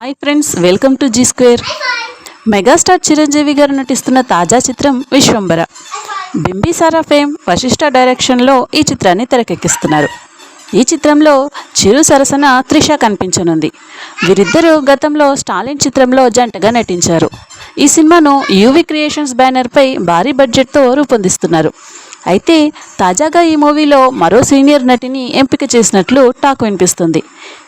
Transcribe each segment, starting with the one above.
Hi friends, welcome to Zee Square. Megastar Chiranjeevi garu నటిస్తున్న తాజా చిత్రం విశ్వంబర. బింబిసారా ఫేమ్ వశిష్ఠ డైరెక్షన్లో ఈ చిత్రాన్ని తెరకెక్కిస్తున్నారు. ఈ చిత్రంలో చిరు సరసన త్రిష కనిపించనుంది. వీరిద్దరూ గతంలో స్టాలిన్ చిత్రంలో జంటగా నటించారు. ఈ సినిమాను యూవి క్రియేషన్స్ బ్యానర్పై భారీ బడ్జెట్తో రూపొందిస్తున్నారు. అయితే తాజాగా ఈ మూవీలో మరో సీనియర్ నటిని ఎంపిక చేసినట్లు టాక్ వినిపిస్తుంది.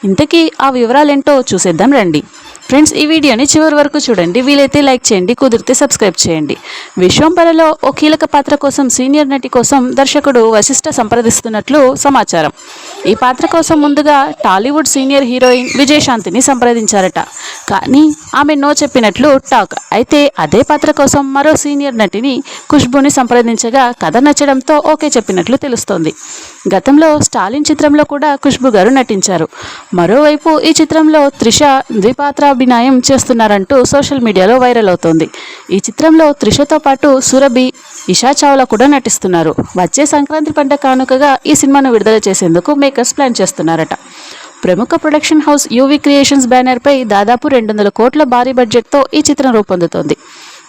ఇంతకీ ఆ వివరాలేంటో చూసేద్దాం రండి. ఫ్రెండ్స్, ఈ వీడియోని చివరి వరకు చూడండి. వీలైతే లైక్ చేయండి, కుదిరితే సబ్స్క్రైబ్ చేయండి. విశ్వంబరలో ఓ కీలక పాత్ర కోసం సీనియర్ నటి కోసం దర్శకుడు వశిష్ఠ సంప్రదిస్తున్నట్లు సమాచారం. ఈ పాత్ర కోసం ముందుగా టాలీవుడ్ సీనియర్ హీరోయిన్ విజయశాంతిని సంప్రదించారట. కానీ ఆమె నో చెప్పినట్లు టాక్. అయితే అదే పాత్ర కోసం మరో సీనియర్ నటిని ఖుష్బుని సంప్రదించగా కథ నచ్చడంతో ఓకే చెప్పినట్లు తెలుస్తోంది. గతంలో స్టాలిన్ చిత్రంలో కూడా ఖుష్బు గారు నటించారు. మరోవైపు ఈ చిత్రంలో త్రిష ద్విపాత్రాభినయం చేస్తున్నారంటూ సోషల్ మీడియాలో వైరల్ అవుతోంది. ఈ చిత్రంలో త్రిషతో పాటు సురభి, ఇషా చావ్లా కూడా నటిస్తున్నారు. వచ్చే సంక్రాంతి పండుగ కానుకగా ఈ సినిమాను విడుదల చేసేందుకు మేకర్స్ ప్లాన్ చేస్తున్నారట. ప్రముఖ ప్రొడక్షన్ హౌస్ యూవి క్రియేషన్స్ బ్యానర్పై దాదాపు 200 కోట్ల భారీ బడ్జెట్తో ఈ చిత్రం రూపొందుతోంది.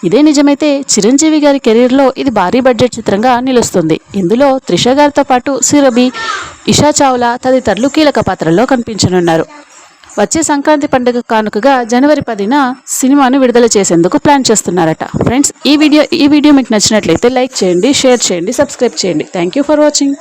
ఇదే నిజమైతే చిరంజీవి గారి కెరీర్లో ఇది భారీ బడ్జెట్ చిత్రంగా నిలుస్తుంది. ఇందులో త్రిష గారితో పాటు సురభి, ఇషా చావ్లా తదితరులు కీలక పాత్రల్లో కనిపించనున్నారు. వచ్చే సంక్రాంతి పండుగ కానుకగా జనవరి 10న సినిమాను విడుదల చేసేందుకు ప్లాన్ చేస్తున్నారట. ఫ్రెండ్స్, ఈ వీడియో మీకు నచ్చినట్లయితే లైక్ చేయండి, షేర్ చేయండి, సబ్స్క్రైబ్ చేయండి. Thank you for watching.